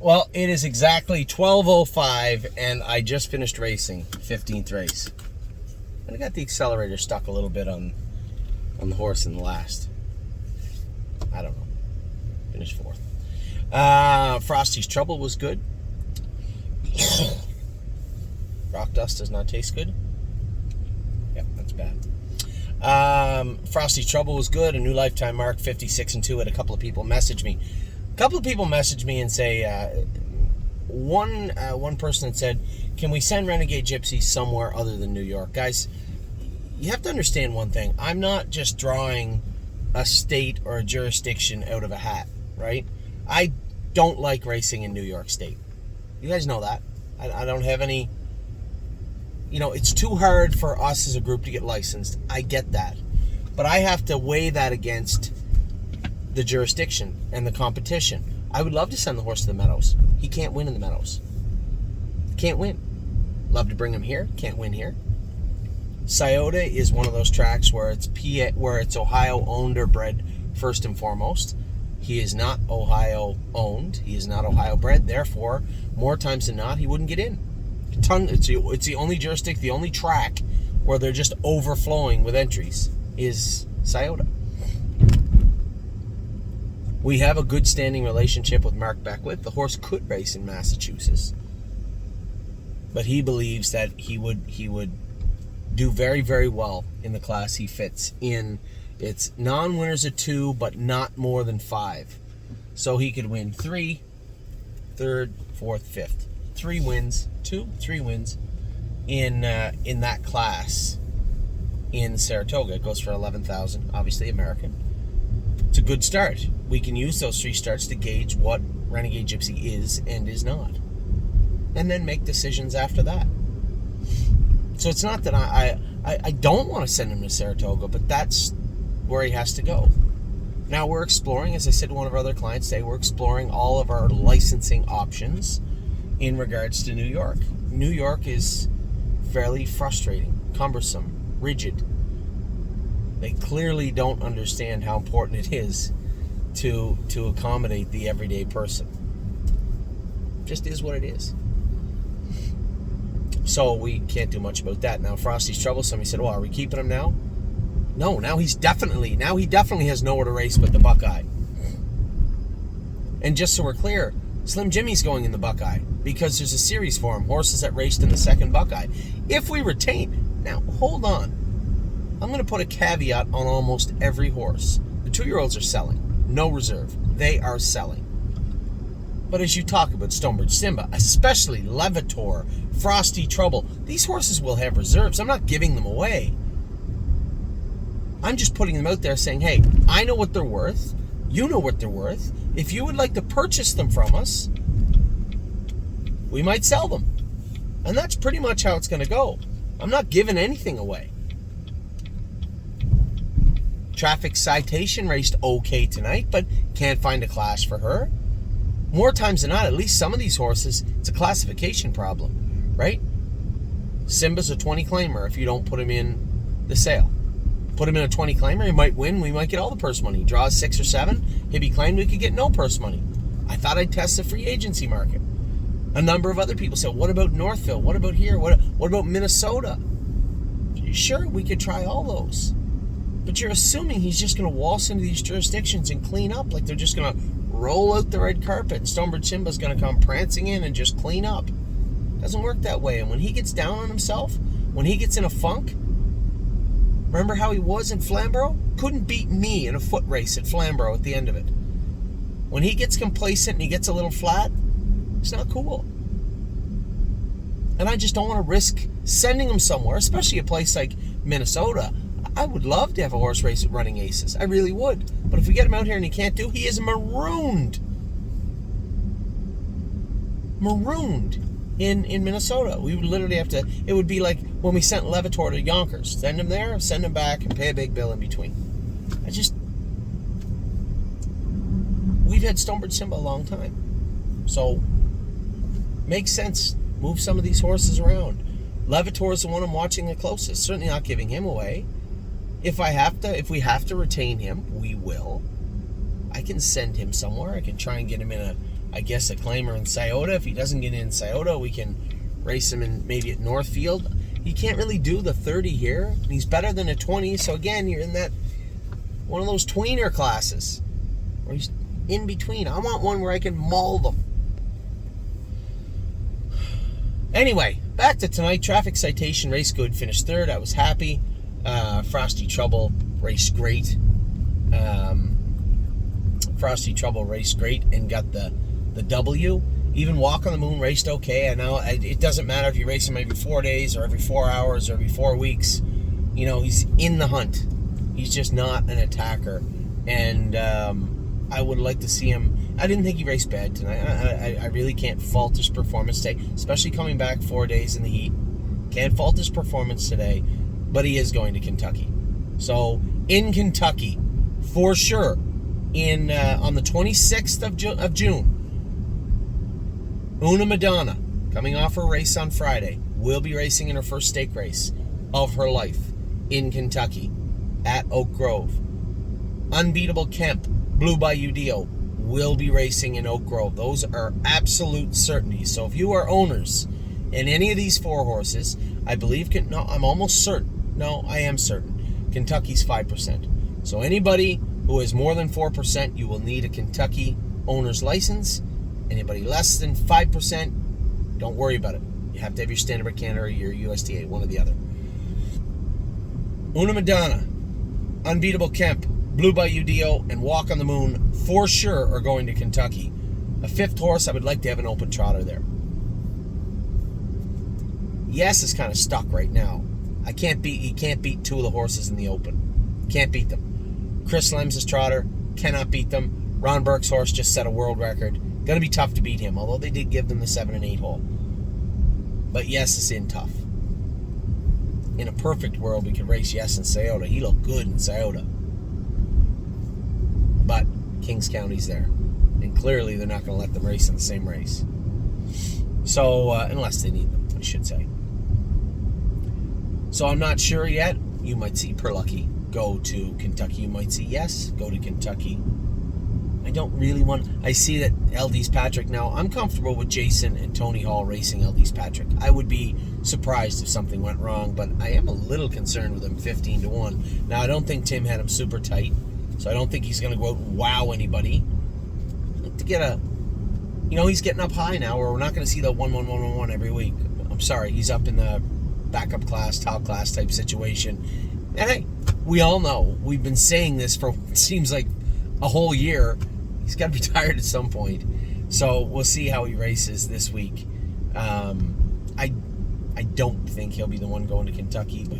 Well, it is exactly 12:05, and I just finished racing, 15th race. And I got the accelerator stuck a little bit on the horse in the last. I don't know. Finished fourth. Frosty's Trouble was good. Rock Dust does not taste good. Yep, that's bad. Frosty's Trouble was good. A new lifetime mark, 56-2. Had a couple of people message me. And say, one person had said, can we send Renegade Gypsy somewhere other than New York? Guys, you have to understand one thing. I'm not just drawing a state or a jurisdiction out of a hat, right? I don't like racing in New York State. You guys know that. I don't have any... it's too hard for us as a group to get licensed. I get that. But I have to weigh that against the jurisdiction and the competition. I would love to send the horse to the Meadows. He can't win in the Meadows. Can't win. Love to bring him here. Can't win here. Scioto is one of those tracks where it's Ohio owned or bred first and foremost. He is not Ohio owned. He is not Ohio bred. Therefore, more times than not, he wouldn't get in. It's the only jurisdiction, the only track where they're just overflowing with entries is Scioto. We have a good standing relationship with Mark Beckwith. The horse could race in Massachusetts, but he believes that he would do very, very well in the class he fits in. It's non-winners of 2, but not more than 5. So he could win 3, 3rd, 4th, 5th. 3 wins in that class in Saratoga. It goes for $11,000, obviously American. It's a good start. We can use those 3 starts to gauge what Renegade Gypsy is and is not, and then make decisions after that. So it's not that I don't want to send him to Saratoga, but that's where he has to go. Now we're exploring, as I said to one of our other clients today, we're exploring all of our licensing options in regards to New York. New York is fairly frustrating, cumbersome, rigid. They clearly don't understand how important it is to accommodate the everyday person. Just is what it is. So we can't do much about that. Now Frosty's troublesome. He said, well, are we keeping him now? No, now he definitely has nowhere to race but the Buckeye. And just so we're clear, Slim Jimmy's going in the Buckeye because there's a series for him, horses that raced in the second Buckeye. If we retain, now hold on. I'm going to put a caveat on almost every horse. The 2-year-olds are selling. No reserve. They are selling. But as you talk about Stonebridge Simba, especially Levitor, Frosty Trouble, these horses will have reserves. I'm not giving them away. I'm just putting them out there saying, hey, I know what they're worth. You know what they're worth. If you would like to purchase them from us, we might sell them. And that's pretty much how it's going to go. I'm not giving anything away. Traffic Citation raced okay tonight, but can't find a class for her. More times than not, at least some of these horses, it's a classification problem, right? Simba's a 20 claimer if you don't put him in the sale. Put him in a 20 claimer, he might win, we might get all the purse money. Draw a 6 or 7, he'd be claimed, we could get no purse money. I thought I'd test the free agency market. A number of other people said, what about Northfield? What about here? What about Minnesota? Sure, we could try all those. But you're assuming he's just going to waltz into these jurisdictions and clean up, like they're just going to roll out the red carpet and Stonebridge Simba's going to come prancing in and just clean up. Doesn't work that way. And when he gets down on himself, when he gets in a funk, remember how he was in Flamborough? Couldn't beat me in a foot race at Flamborough at the end of it. When he gets complacent and he gets a little flat, it's not cool. And I just don't want to risk sending him somewhere, especially a place like Minnesota. I would love to have a horse race at Running Aces. I really would. But if we get him out here and he can't do, he is marooned. Marooned in Minnesota. We would literally have to, it would be like when we sent Levitor to Yonkers. Send him there, send him back, and pay a big bill in between. We've had Stonebridge Simba a long time. So, makes sense. Move some of these horses around. Levitor is the one I'm watching the closest. Certainly not giving him away. If we have to retain him, we will. I can send him somewhere. I can try and get him in a claimer in Scioto. If he doesn't get in Scioto, we can race him in maybe at Northfield. He can't really do the 30 here. He's better than a 20. So again, you're in that one of those tweener classes where he's in between. I want one where I can maul them. Anyway, back to tonight. Traffic Citation race good. Finished third. I was happy. Frosty Trouble raced great. Frosty Trouble raced great and got the W. Even Walk on the Moon raced okay. I know it doesn't matter if you race him every 4 days or every 4 hours or every 4 weeks. You know, he's in the hunt. He's just not an attacker. And I would like to see him. I didn't think he raced bad tonight. I really can't fault his performance today, especially coming back 4 days in the heat. Can't fault his performance today, but he is going to Kentucky. So in Kentucky, for sure, on the 26th of June, Una Madonna, coming off her race on Friday, will be racing in her first stake race of her life in Kentucky at Oak Grove. Unbeatable Kemp, Blue Bayou Dio, will be racing in Oak Grove. Those are absolute certainties. So if you are owners in any of these 4 horses, I believe, I'm almost certain. No, I am certain. Kentucky's 5%. So anybody who has more than 4%, you will need a Kentucky owner's license. Anybody less than 5%, don't worry about it. You have to have your Standard Canada or your USTA, one or the other. Una Madonna, Unbeatable Kemp, Blue Bayou Dio, and Walk on the Moon for sure are going to Kentucky. A 5th horse, I would like to have an open trotter there. Yes is kind of stuck right now. He can't beat 2 of the horses in the open. Can't beat them. Chris Lem's trotter, cannot beat them. Ron Burke's horse just set a world record. Going to be tough to beat him, although they did give them the 7 and 8 hole. But Yes is in tough. In a perfect world, we could race Yes in Scioto. He looked good in Scioto. But Kings County's there. And clearly they're not going to let them race in the same race. So, unless they need them, I should say. So I'm not sure yet. You might see Perlucky go to Kentucky. You might see Yes go to Kentucky. I don't really want... I see that LD's Patrick now. I'm comfortable with Jason and Tony Hall racing LD's Patrick. I would be surprised if something went wrong, but I am a little concerned with him 15-1. Now, I don't think Tim had him super tight, so I don't think he's going to go out and wow anybody. I'd like to get a... You know, he's getting up high now, where we're not going to see the 1-1-1-1-1 every week. I'm sorry, he's up in the backup class, top class type situation. And hey, we all know, we've been saying this for what seems like a whole year. He's got to be tired at some point. So we'll see how he races this week. I don't think he'll be the one going to Kentucky, but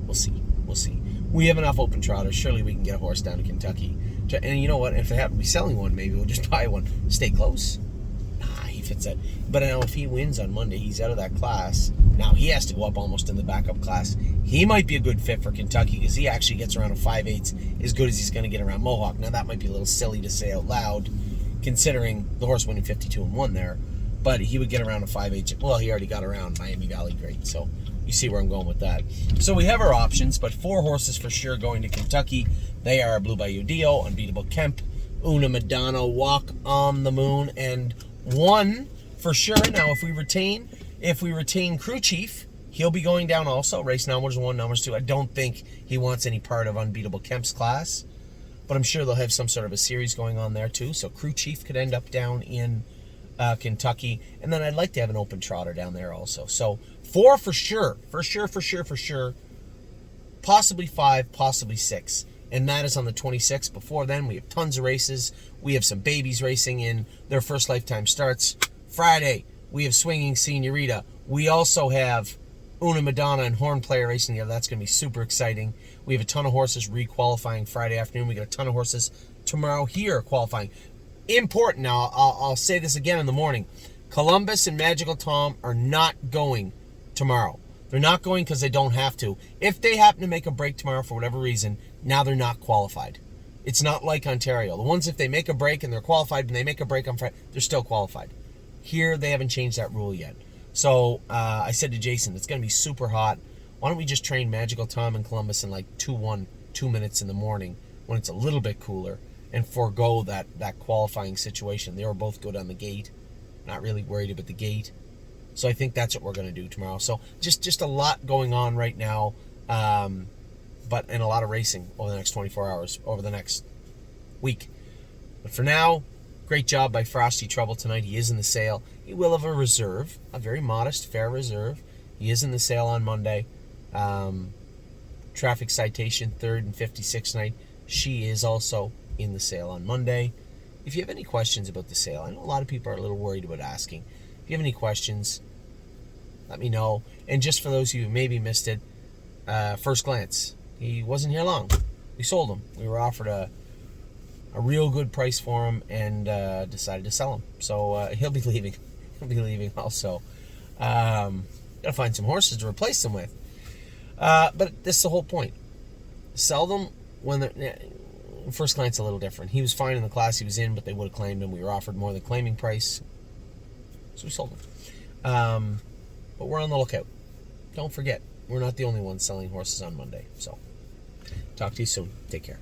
we'll see. We'll see. We have enough open trotters. Surely we can get a horse down to Kentucky. And you know what? If they happen to be selling one, maybe we'll just buy one. Stay close. He fits that. But now if he wins on Monday, he's out of that class. Now he has to go up almost in the backup class. He might be a good fit for Kentucky because he actually gets around a 5/8 as good as he's going to get around Mohawk. Now that might be a little silly to say out loud, considering the horse winning 52-1 there. But he would get around a 5/8. Well, he already got around Miami Valley Great. So you see where I'm going with that. So we have our options, but 4 horses for sure going to Kentucky. They are Blue Bayou Dio, Unbeatable Kemp, Una Madonna, Walk on the Moon, and 1 for sure. Now, if we retain Crew Chief, he'll be going down also. Race numbers 1, numbers 2. I don't think he wants any part of Unbeatable Kemp's class, but I'm sure they'll have some sort of a series going on there too. So Crew Chief could end up down in Kentucky, and then I'd like to have an open trotter down there also. So 4 for sure. Possibly 5, possibly 6. And that is on the 26th. Before then, we have tons of races. We have some babies racing in their first lifetime starts. Friday, we have Swinging Senorita. We also have Una Madonna and Horn Player racing together. That's going to be super exciting. We have a ton of horses re-qualifying Friday afternoon. We got a ton of horses tomorrow here qualifying. Important now, I'll say this again in the morning. Columbus and Magical Tom are not going tomorrow. They're not going because they don't have to. If they happen to make a break tomorrow for whatever reason, now they're not qualified. It's not like Ontario. The ones, if they make a break and they're qualified, and they make a break on Friday, they're still qualified. Here, they haven't changed that rule yet. So I said to Jason, it's going to be super hot. Why don't we just train Magical Tom and Columbus in like 2 minutes in the morning when it's a little bit cooler, and forego that qualifying situation. They were both good on the gate. Not really worried about the gate. So I think that's what we're going to do tomorrow. So just a lot going on right now, but and a lot of racing over the next 24 hours, over the next week. But for now, great job by Frosty Trouble tonight. He is in the sale. He will have a reserve, a very modest, fair reserve. He is in the sale on Monday. Traffic Citation, 3rd and 56th night. She is also in the sale on Monday. If you have any questions about the sale, I know a lot of people are a little worried about asking. If you have any questions, let me know. And just for those of you who maybe missed it, first glance, he wasn't here long. We sold him. We were offered a real good price for him and decided to sell him. So he'll be leaving. He'll be leaving also. Gotta find some horses to replace them with. But this is the whole point. Sell them when they're... First glance a little different. He was fine in the class he was in, but they would have claimed him. We were offered more than claiming price, so we sold him. But we're on the lookout. Don't forget, we're not the only ones selling horses on Monday. So, talk to you soon. Take care.